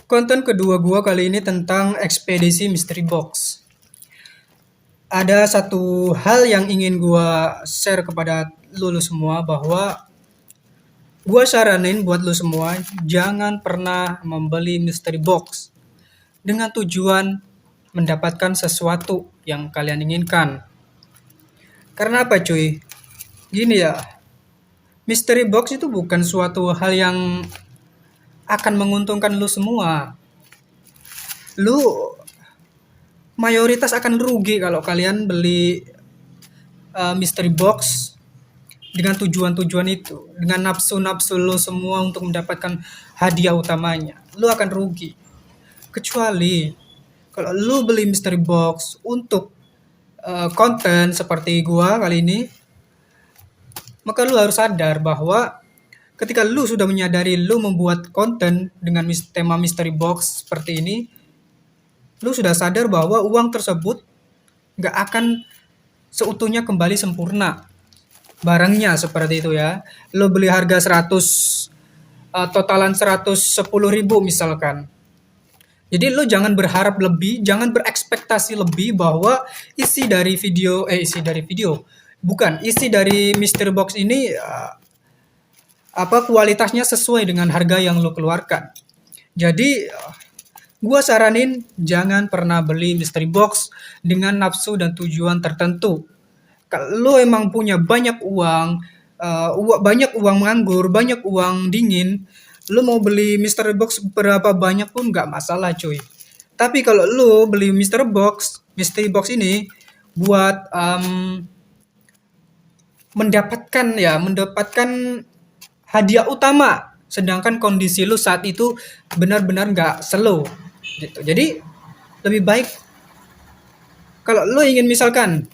Konten kedua gua kali ini tentang ekspedisi Mystery Box. Ada satu hal yang ingin gua share kepada lu semua bahwa gua saranin buat lu semua jangan pernah membeli Mystery Box dengan tujuan mendapatkan sesuatu yang kalian inginkan. Karena apa cuy? Gini ya, Mystery Box itu bukan suatu hal yang akan menguntungkan lu semua. Lu mayoritas akan rugi kalau kalian beli mystery box dengan tujuan-tujuan itu, dengan nafsu-nafsu lo semua untuk mendapatkan hadiah utamanya. Lu akan rugi. Kecuali kalau lu beli mystery box untuk konten seperti gua kali ini, maka lu harus sadar bahwa ketika lu sudah menyadari lu membuat konten dengan tema mystery box seperti ini, lu sudah sadar bahwa uang tersebut nggak akan seutuhnya kembali sempurna. Barangnya seperti itu ya. Lo beli harga 100, totalan 110.000 misalkan. Jadi lo jangan berharap lebih, jangan berekspektasi lebih bahwa isi dari mystery box ini kualitasnya sesuai dengan harga yang lo keluarkan. Jadi gua saranin jangan pernah beli mystery box dengan nafsu dan tujuan tertentu. Kalau lo emang punya banyak uang, banyak uang nganggur, banyak uang dingin, lo mau beli mystery box berapa banyak pun nggak masalah cuy. Tapi kalau lo beli mystery box ini buat mendapatkan hadiah utama, sedangkan kondisi lo saat itu benar-benar nggak slow gitu. Jadi lebih baik kalau lo ingin misalkan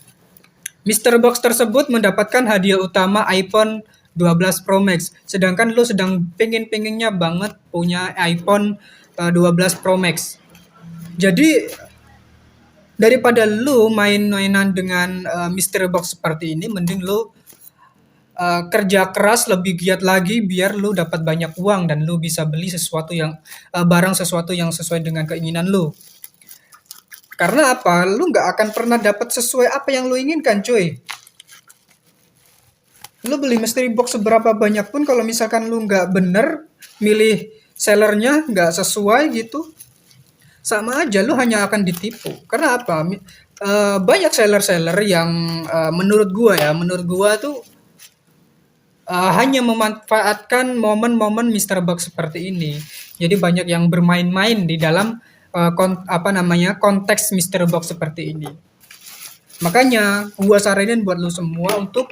Mystery Box tersebut mendapatkan hadiah utama iPhone 12 Pro Max, sedangkan lo sedang pengen-pengennya banget punya iPhone 12 Pro Max. Jadi daripada lo main-mainan dengan Mystery Box seperti ini, mending lo kerja keras lebih giat lagi biar lo dapat banyak uang dan lo bisa beli barang sesuatu yang sesuai dengan keinginan lo. Karena apa? Lu nggak akan pernah dapat sesuai apa yang lu inginkan, cuy. Lu beli mystery box seberapa banyak pun kalau misalkan lu nggak bener milih sellernya nggak sesuai gitu, sama aja lu hanya akan ditipu. Karena apa? Banyak seller-seller yang menurut gua tuh hanya memanfaatkan momen-momen mystery box seperti ini. Jadi banyak yang bermain-main di dalam konteks mystery box seperti ini. Makanya gua saranin buat lu semua untuk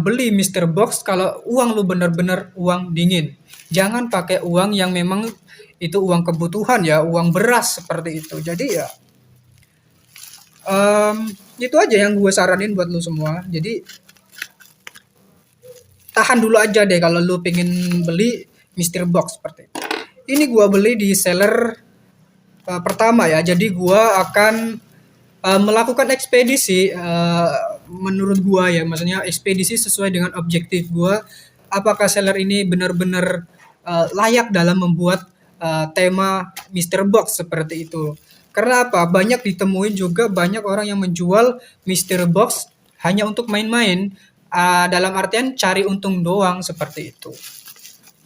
beli mystery box kalau uang lu bener-bener uang dingin. Jangan pakai uang yang memang itu uang kebutuhan ya, uang beras seperti itu. Jadi ya itu aja yang gue saranin buat lu semua. Jadi tahan dulu aja deh kalau lu pengen beli mystery box seperti itu. Ini gua beli di seller pertama ya. Jadi gua akan melakukan ekspedisi menurut gua ya, maksudnya ekspedisi sesuai dengan objektif gua. Apakah seller ini benar-benar layak dalam membuat tema mystery box seperti itu. Karena apa? Banyak ditemuin juga banyak orang yang menjual mystery box hanya untuk main-main, dalam artian cari untung doang seperti itu.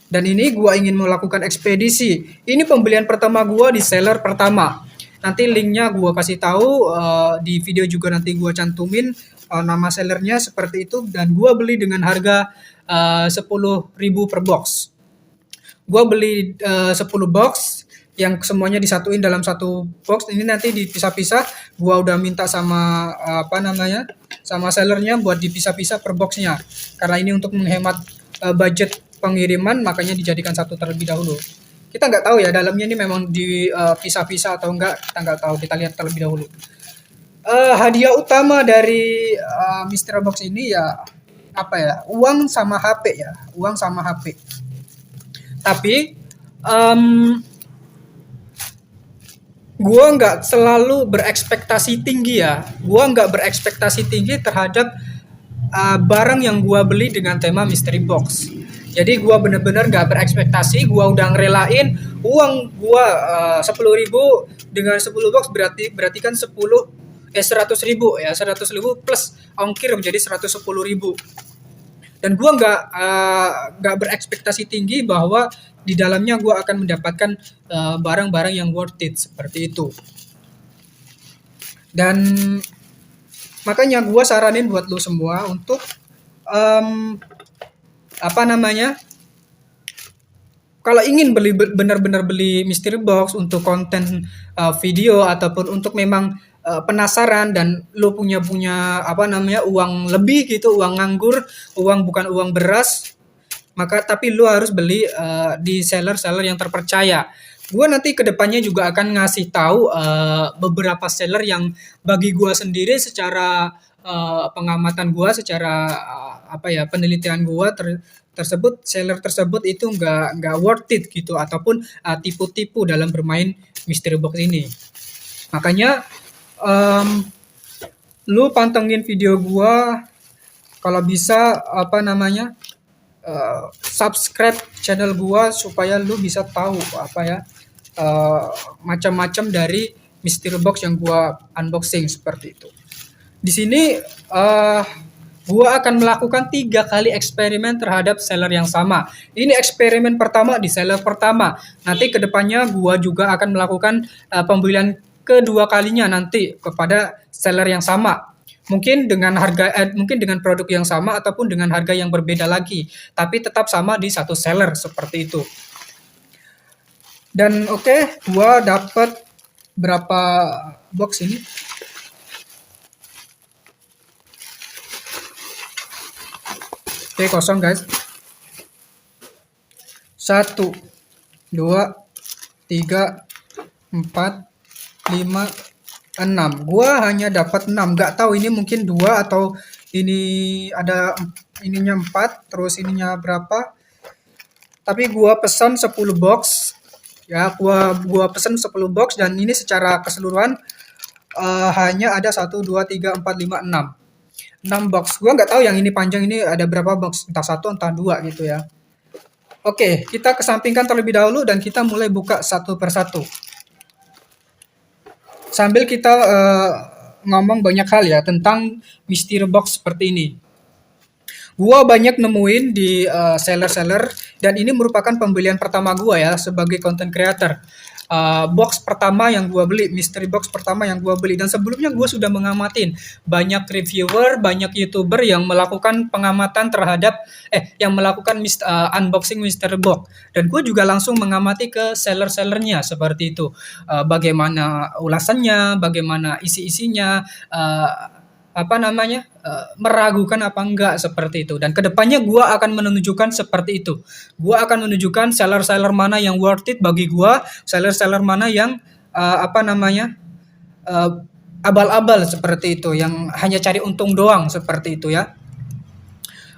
Dan ini gua ingin melakukan ekspedisi. Ini pembelian pertama gua di seller pertama. Nanti linknya gua kasih tahu di video juga, nanti gua cantumin nama sellernya seperti itu, dan gua beli dengan harga 10.000 per box. Gua beli 10 box yang semuanya disatuin dalam satu box. Ini nanti dipisah-pisah. Gua udah minta sama sama sellernya buat dipisah-pisah per boxnya. Karena ini untuk menghemat budget pengiriman, makanya dijadikan satu terlebih dahulu. Kita nggak tahu ya dalamnya ini memang dipisah-pisah atau enggak, kita nggak tahu. Kita lihat terlebih dahulu. Hadiah utama dari mystery box ini ya uang sama HP ya, uang sama HP. Tapi gua nggak selalu berekspektasi tinggi ya. Gua nggak berekspektasi tinggi terhadap barang yang gua beli dengan tema mystery box. Jadi gua bener-bener gak berekspektasi, gua udah ngerelain uang gua 10.000 dengan 10 box berarti kan 100.000 ya, 100.000 plus ongkir menjadi 110.000. Dan gua nggak berekspektasi tinggi bahwa di dalamnya gua akan mendapatkan barang-barang yang worth it seperti itu. Dan makanya gua saranin buat lu semua untuk apa namanya, kalau ingin benar-benar beli mystery box untuk konten video ataupun untuk memang penasaran dan lu punya punya apa namanya uang lebih gitu, uang nganggur, uang bukan uang beras, maka tapi lu harus beli di seller-seller yang terpercaya. Gue nanti kedepannya juga akan ngasih tahu beberapa seller yang bagi gue sendiri secara pengamatan gue, secara apa ya penelitian gue tersebut seller tersebut itu nggak worth it gitu ataupun tipu-tipu dalam bermain mystery box ini. Makanya lu pantengin video gue, kalau bisa apa namanya subscribe channel gua supaya lu bisa tahu apa ya macam-macam dari mystery box yang gua unboxing seperti itu. Di sini gua akan melakukan 3 kali eksperimen terhadap seller yang sama. Ini eksperimen pertama di seller pertama. Nanti kedepannya gua juga akan melakukan pembelian kedua kalinya nanti kepada seller yang sama. Mungkin dengan mungkin dengan produk yang sama ataupun dengan harga yang berbeda lagi, tapi tetap sama di satu seller seperti itu. Dan oke, gua dapat berapa box ini? Oke, kosong guys. 1, 2, 3, 4, 5, 6. Gua hanya dapat 6. Nggak tahu ini mungkin 2 atau ini ada ininya 4, terus ininya berapa. Tapi gua pesan 10 box. Ya, gua pesan 10 box dan ini secara keseluruhan hanya ada 1 2 3 4 5 6. 6 box. Gua nggak tahu yang ini panjang ini ada berapa box, entah 1 entah 2 gitu ya. Oke, kita kesampingkan terlebih dahulu dan kita mulai buka satu persatu. Sambil kita ngomong banyak hal ya tentang mystery box seperti ini. Gua banyak nemuin di seller-seller dan ini merupakan pembelian pertama gua ya sebagai content creator. Box pertama yang gua beli, mystery box pertama yang gua beli, dan sebelumnya gua sudah mengamatin banyak reviewer, banyak YouTuber yang melakukan pengamatan terhadap yang melakukan unboxing mystery box, dan gue juga langsung mengamati ke seller-sellernya seperti itu. Bagaimana ulasannya, bagaimana isi-isinya, apa namanya meragukan apa enggak seperti itu. Dan kedepannya gue akan menunjukkan seperti itu. Gue akan menunjukkan seller-seller mana yang worth it bagi gue, seller-seller mana yang apa namanya abal-abal seperti itu, yang hanya cari untung doang seperti itu ya.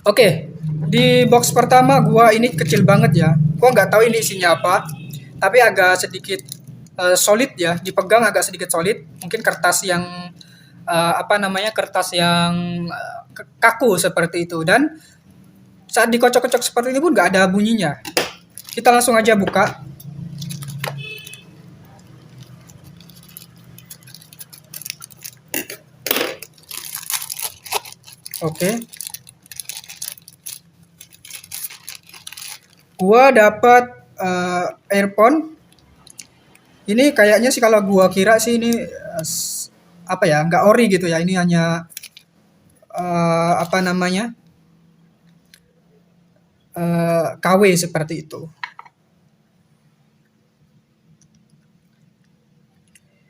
Oke, di box pertama gua ini kecil banget ya. Gua nggak tahu ini isinya apa, tapi agak sedikit solid ya. Dipegang agak sedikit solid. Mungkin kertas yang apa namanya kertas yang kaku seperti itu. Dan saat dikocok-kocok seperti ini pun nggak ada bunyinya. Kita langsung aja buka. Oke. Gua dapat earphone. Ini kayaknya sih kalau gua kira sih ini apa ya, nggak ori gitu ya. Ini hanya apa namanya KW seperti itu.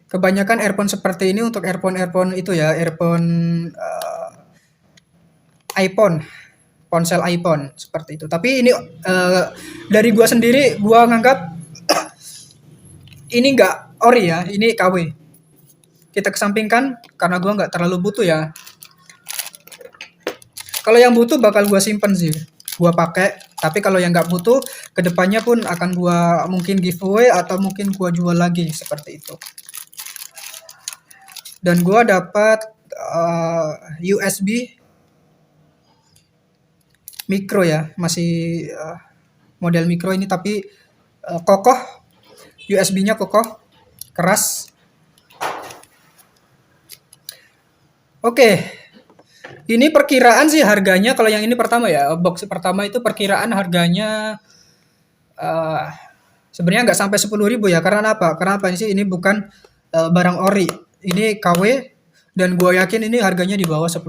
Kebanyakan earphone seperti ini untuk earphone itu ya, earphone iPhone, ponsel iPhone seperti itu. Tapi ini dari gua sendiri, gua nganggap ini nggak ori ya, ini KW. Kita kesampingkan karena gua nggak terlalu butuh ya. Kalau yang butuh bakal gua simpen sih, gua pakai. Tapi kalau yang nggak butuh, kedepannya pun akan gua mungkin giveaway atau mungkin gua jual lagi seperti itu. Dan gua dapat USB mikro ya, masih model mikro ini, tapi kokoh, USB-nya kokoh, keras. Oke, ini perkiraan sih harganya, kalau yang ini pertama ya, box pertama itu perkiraan harganya eh, sebenarnya nggak sampai 10.000 ya. Karena apa? Karena apa sih? Ini bukan barang ori, ini KW, dan gue yakin ini harganya di bawah 10.000.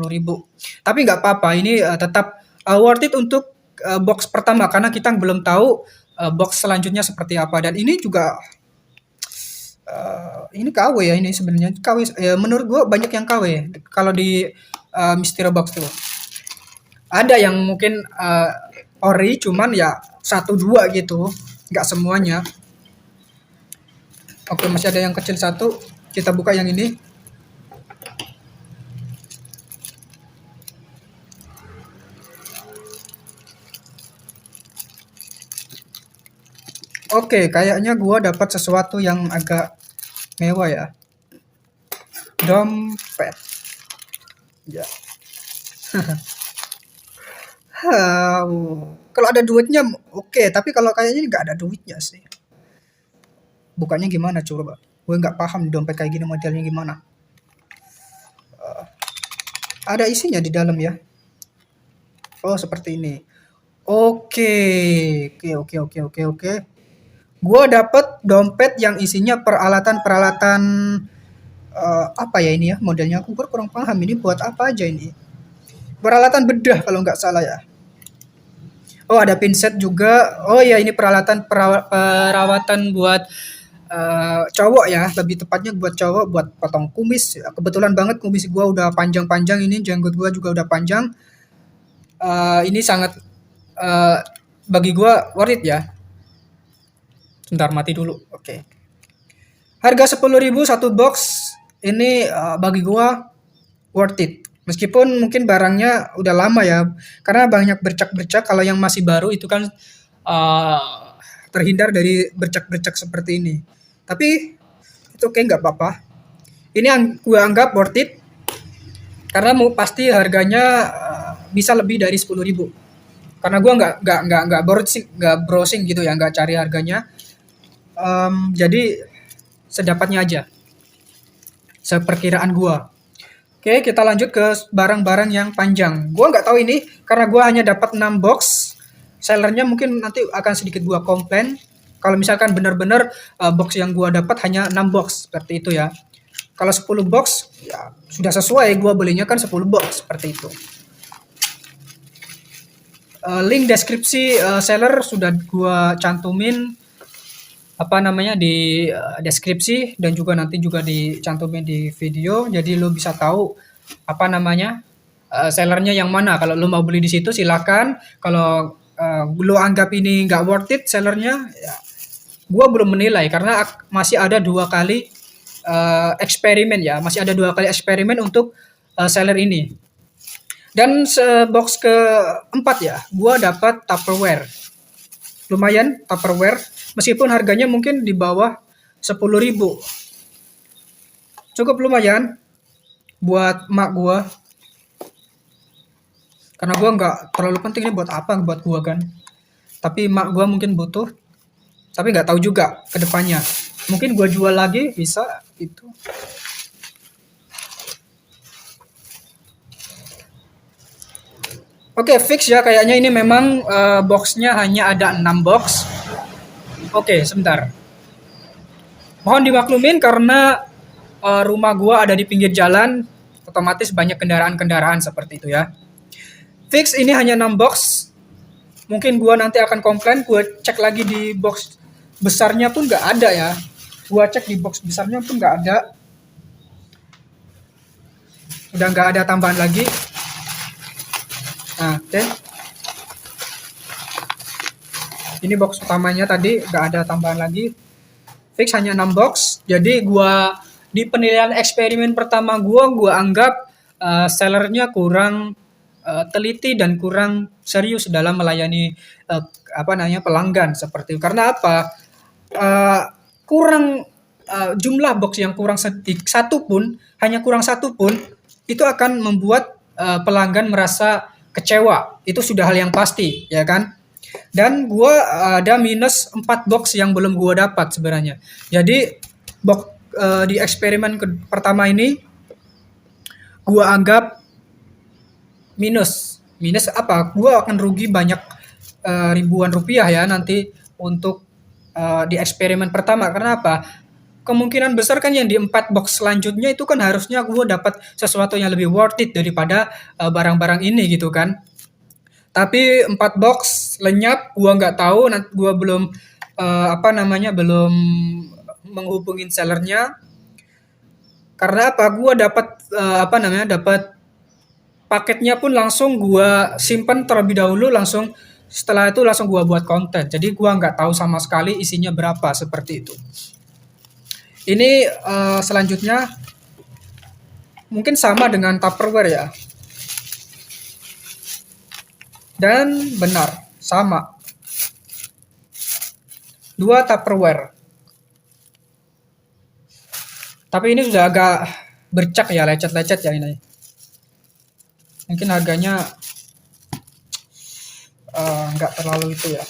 Tapi nggak apa-apa, ini tetap worth it untuk box pertama, karena kita belum tahu box selanjutnya seperti apa. Dan ini juga ini KW ya, ini sebenarnya KW. Ya, menurut gue banyak yang KW kalau di Mystery Box tuh. Ada yang mungkin ori, cuman ya satu dua gitu, nggak semuanya. Oke, masih ada yang kecil satu. Kita buka yang ini. Oke, kayaknya gua dapat sesuatu yang agak mewah ya. Dompet. Ya. Kalau ada duitnya oke, tapi kalau kayaknya nggak ada duitnya sih. Bukanya gimana coba? Gue nggak paham dompet kayak gini modelnya gimana. Ada isinya di dalam ya. Oh, seperti ini. Oke, oke, oke, oke, oke, oke. Gua dapat dompet yang isinya peralatan-peralatan apa ya ini ya modelnya, aku kurang paham ini buat apa aja ini. Peralatan bedah kalau nggak salah ya. Oh, ada pinset juga. Oh ya, ini perawatan buat cowok ya, lebih tepatnya buat cowok, buat potong kumis. Kebetulan banget kumis gua udah panjang-panjang, ini jenggot gua juga udah panjang. Ini sangat bagi gua worth it ya. Sebentar, mati dulu. Oke. Harga 10.000 satu box ini bagi gua worth it. Meskipun mungkin barangnya udah lama ya, karena banyak bercak-bercak. Kalau yang masih baru itu kan terhindar dari bercak-bercak seperti ini. Tapi itu oke, nggak apa-apa. Ini yang gue anggap worth it, karena pasti harganya bisa lebih dari 10.000. Karena gue nggak browsing gitu ya, nggak cari harganya. Jadi sedapatnya aja, seperkiraan gue. Oke, kita lanjut ke barang-barang yang panjang. Gua nggak tahu ini, karena gua hanya dapat 6 box. Sellernya mungkin nanti akan sedikit gua komplain. Kalau misalkan benar-benar box yang gua dapat hanya 6 box, seperti itu ya. Kalau 10 box, ya sudah sesuai. Gua belinya kan 10 box, seperti itu. Link deskripsi seller sudah gua cantumin apa namanya di deskripsi, dan juga nanti juga dicantumin di video, jadi lo bisa tahu apa namanya sellernya yang mana. Kalau lo mau beli di situ silakan. Kalau lo anggap ini nggak worth it sellernya, ya, gua belum menilai, karena masih ada 2 kali eksperimen ya, masih ada 2 kali eksperimen untuk seller ini. Dan box keempat ya, gua dapat Tupperware. Lumayan Tupperware, meskipun harganya mungkin di bawah 10.000. Cukup lumayan buat mak gua, karena gua nggak terlalu penting ini buat apa buat gua kan. Tapi mak gua mungkin butuh, tapi nggak tahu juga ke depannya. Mungkin gua jual lagi bisa gitu. Oke, fix ya, kayaknya ini memang boxnya hanya ada 6 box. Oke, sebentar. Mohon dimaklumin karena rumah gua ada di pinggir jalan, otomatis banyak kendaraan-kendaraan seperti itu ya. Fix ini hanya 6 box. Mungkin gua nanti akan komplain, gua cek lagi di box besarnya pun nggak ada ya. Gua cek di box besarnya pun nggak ada. Udah nggak ada tambahan lagi. Nah, oke. Ini box utamanya tadi nggak ada tambahan lagi. Fix hanya 6 box. Jadi gua di penilaian eksperimen pertama gua anggap sellernya kurang teliti dan kurang serius dalam melayani pelanggan seperti itu. Karena apa? Kurang jumlah box yang kurang satu pun, hanya kurang satu pun, itu akan membuat pelanggan merasa kecewa. Itu sudah hal yang pasti, ya kan? Dan gua ada minus 4 box yang belum gua dapat sebenarnya. Jadi box di eksperimen pertama ini gua anggap minus. Minus apa? Gua akan rugi banyak ribuan rupiah ya nanti untuk di eksperimen pertama. Karena apa? Kemungkinan besar kan yang di 4 box selanjutnya itu kan harusnya gue dapat sesuatu yang lebih worth it daripada barang-barang ini gitu kan. Tapi 4 box lenyap, gua nggak tahu, nanti gua belum belum menghubungin sellernya. Karena apa? Gua dapat dapat paketnya pun langsung gua simpan terlebih dahulu, langsung setelah itu langsung gua buat konten. Jadi gua nggak tahu sama sekali isinya berapa seperti itu. Ini selanjutnya mungkin sama dengan Tupperware ya. Dan benar, sama. 2 Tupperware. Tapi ini sudah agak bercak ya, lecet-lecet ya ini. Mungkin harganya nggak terlalu itu ya.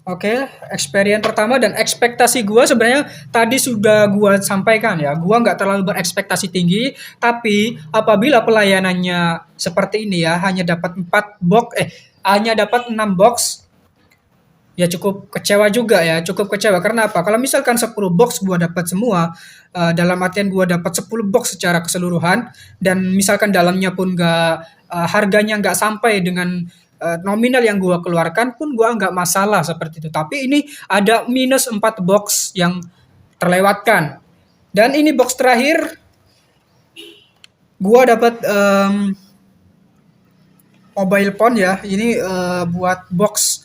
Oke, experience pertama dan ekspektasi gua sebenarnya tadi sudah gua sampaikan ya. Gua nggak terlalu berekspektasi tinggi, tapi apabila pelayanannya seperti ini ya, hanya dapat 6 box, ya cukup kecewa juga ya, cukup kecewa. Karena apa? Kalau misalkan 10 box gua dapat semua, dalam artian gua dapat 10 box secara keseluruhan dan misalkan dalamnya pun harganya nggak sampai dengan nominal yang gua keluarkan pun gua nggak masalah seperti itu. Tapi ini ada minus 4 box yang terlewatkan. Dan ini box terakhir gua dapat mobile phone ya. Ini buat box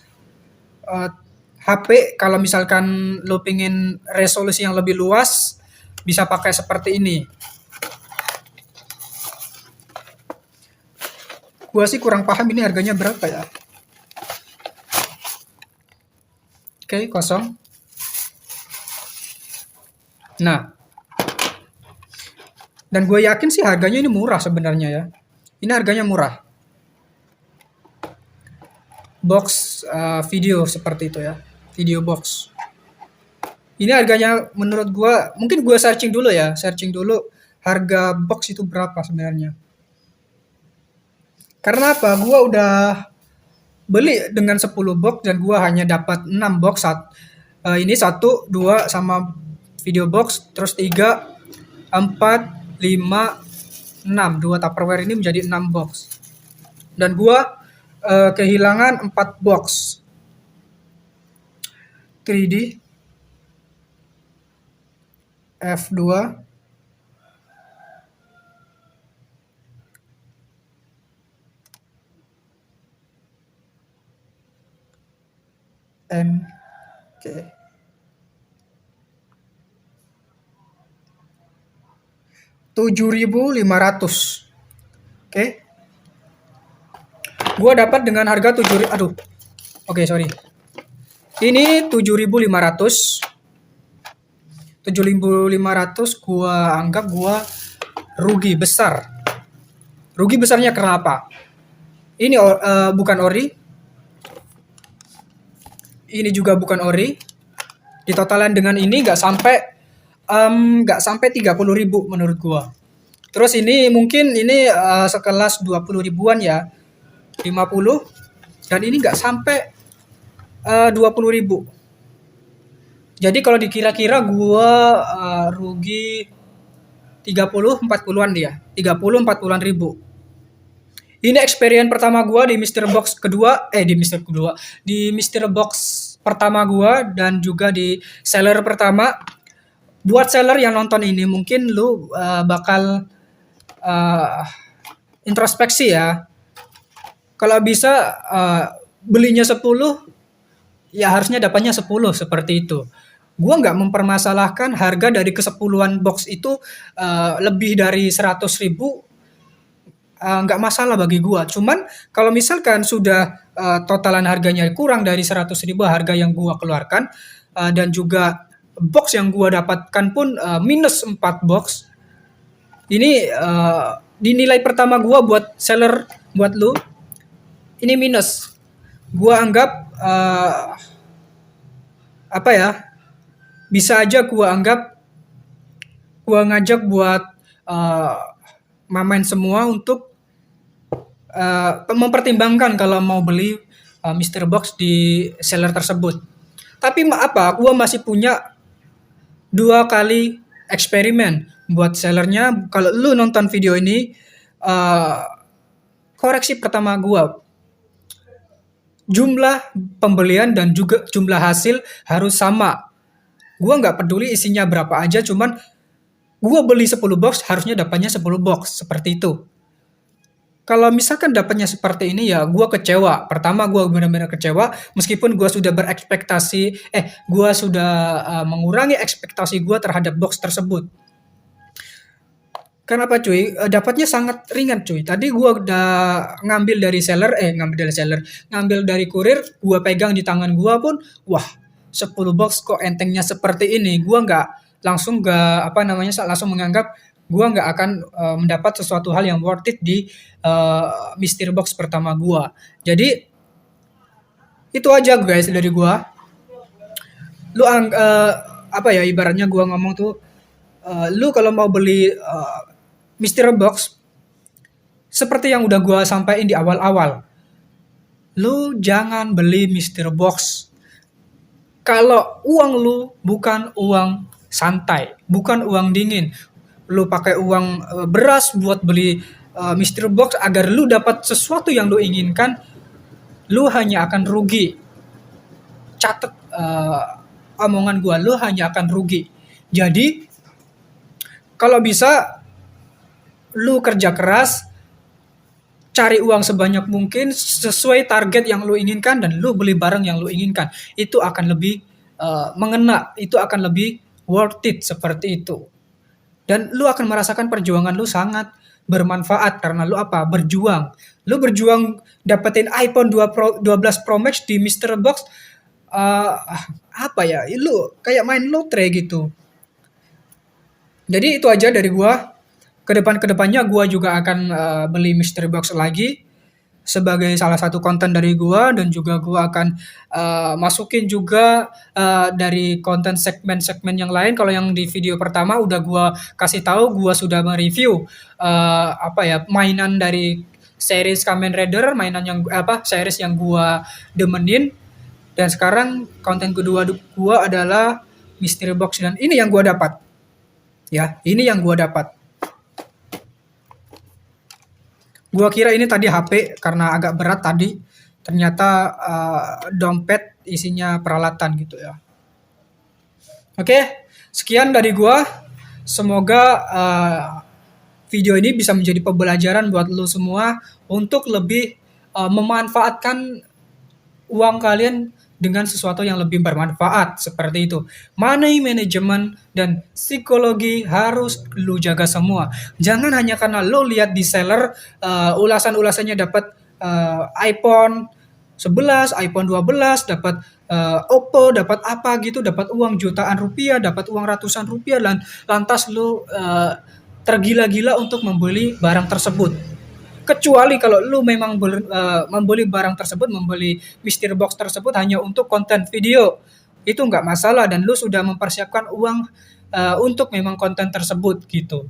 HP. Kalau misalkan lo pengen resolusi yang lebih luas bisa pakai seperti ini. Gua sih kurang paham ini harganya berapa ya. Oke, kosong. Nah, dan gue yakin sih harganya ini murah sebenarnya ya. Ini harganya murah. Box video seperti itu ya. Video box. Ini harganya menurut gue, mungkin gue searching dulu ya. Searching dulu harga box itu berapa sebenarnya. Karena apa? Gue udah beli dengan 10 box dan gue hanya dapat 6 box. Ini 1, 2 sama video box, terus 3, 4, 5, 6. 2 Tupperware ini menjadi 6 box. Dan gue kehilangan 4 box 3D F2 MK 7.500. Oke. Gua dapat dengan harga 7.000. Aduh. Oke, sorry. Ini 7.500. 7.500 gua anggap gua rugi besar. Rugi besarnya karena apa? Ini bukan ori. Ini juga bukan ori. Di totalan dengan ini nggak sampai 30.000 menurut gua. Terus ini mungkin ini sekelas 20 ribuan ya. 50 dan ini nggak sampai 20.000. Jadi kalau dikira-kira gua rugi 30-40-an dia. 30-40-an ribu. Ini experience pertama gua di Mr. Box kedua, di Mr. Box pertama gua dan juga di seller pertama. Buat seller yang nonton ini mungkin lu bakal introspeksi ya. Kalau bisa belinya 10 ya harusnya dapatnya 10 seperti itu. Gua nggak mempermasalahkan harga dari ke-10-an box itu lebih dari 100.000, nggak masalah bagi gua. Cuman kalau misalkan sudah totalan harganya kurang dari 100.000 harga yang gua keluarkan dan juga box yang gua dapatkan pun minus 4 box. Ini di nilai pertama gua buat seller buat lu ini minus. Gua anggap apa ya? Bisa aja gua ngajak buat uh, main semua untuk mempertimbangkan kalau mau beli Mystery Box di seller tersebut. Tapi apa? Gua masih punya 2 kali eksperimen buat sellernya. Kalau lu nonton video ini, uh, koreksi pertama gua, jumlah pembelian dan juga jumlah hasil harus sama. Gua nggak peduli isinya berapa aja, cuman gua beli 10 box harusnya dapatnya 10 box, seperti itu. Kalau misalkan dapatnya seperti ini ya gua kecewa. Pertama gua benar-benar kecewa meskipun gua sudah gua sudah mengurangi ekspektasi gua terhadap box tersebut. Kenapa cuy? Dapatnya sangat ringan cuy. Tadi gua udah ngambil dari kurir, gua pegang di tangan gua pun, wah, 10 box kok entengnya seperti ini. Gua langsung menganggap gua nggak akan mendapat sesuatu hal yang worth it di mystery box pertama gua. Jadi itu aja guys dari gua. Apa ya, ibaratnya gua ngomong tuh, lu kalau mau beli mystery box, seperti yang udah gua sampaikan di awal-awal, lu jangan beli mystery box kalau uang lu bukan uang santai, bukan uang dingin. Lu pakai uang beras buat beli mystery box agar lu dapat sesuatu yang lu inginkan, lu hanya akan rugi. Catat omongan gua, lu hanya akan rugi. Jadi kalau bisa lu kerja keras, cari uang sebanyak mungkin sesuai target yang lu inginkan dan lu beli barang yang lu inginkan. Itu akan lebih mengena, itu akan lebih worth it, seperti itu. Dan lu akan merasakan perjuangan lu sangat bermanfaat karena lu apa? Berjuang. Lu berjuang dapetin iPhone 12 Pro Max di Mystery Box, apa ya? Lu kayak main lotre gitu. Jadi itu aja dari gua. Kedepannya gua juga akan beli mystery box lagi sebagai salah satu konten dari gua, dan juga gua akan masukin juga dari konten segmen-segmen yang lain. Kalau yang di video pertama udah gua kasih tahu, gua sudah mereview mainan dari series Kamen Rider, series yang gua demenin. Dan sekarang konten kedua gua adalah mystery box, dan ini yang gua dapat. Ya, ini yang gua dapat. Gua kira ini tadi HP karena agak berat tadi, ternyata dompet isinya peralatan gitu ya. Oke, sekian dari gua. Semoga video ini bisa menjadi pembelajaran buat lo semua untuk lebih memanfaatkan uang kalian dengan sesuatu yang lebih bermanfaat, seperti itu. Money management dan psikologi harus lu jaga semua. Jangan hanya karena lu lihat di seller ulasan-ulasannya dapat iPhone 11, iPhone 12, dapat Oppo, dapat apa gitu, dapat uang jutaan rupiah, dapat uang ratusan rupiah, dan lantas lu tergila-gila untuk membeli barang tersebut. Kecuali kalau lu memang membeli barang tersebut, membeli mystery box tersebut hanya untuk konten video, itu nggak masalah dan lu sudah mempersiapkan uang untuk memang konten tersebut gitu.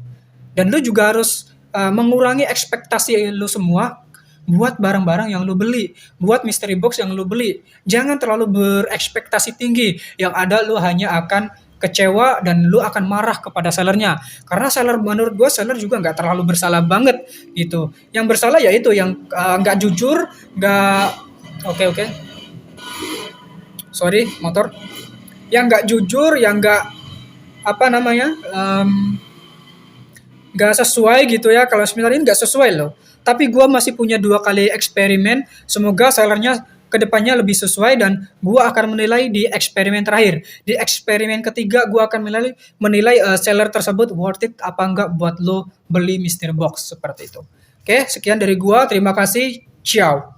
Dan lu juga harus mengurangi ekspektasi lu semua buat barang-barang yang lu beli, buat mystery box yang lu beli. Jangan terlalu berekspektasi tinggi, yang ada lu hanya akan kecewa dan lu akan marah kepada sellernya. Karena menurut gue seller juga nggak terlalu bersalah banget gitu. Yang bersalah ya itu yang nggak jujur, oke. Sorry, motor. Yang nggak jujur, yang nggak sesuai gitu ya. Kalau sebenarnya nggak sesuai loh. Tapi gue masih punya 2 kali eksperimen. Semoga sellernya kedepannya lebih sesuai, dan gue akan menilai di eksperimen terakhir. Di eksperimen ketiga gue akan menilai seller tersebut worth it apa enggak buat lo beli mystery box, seperti itu. Oke, sekian dari gue. Terima kasih. Ciao.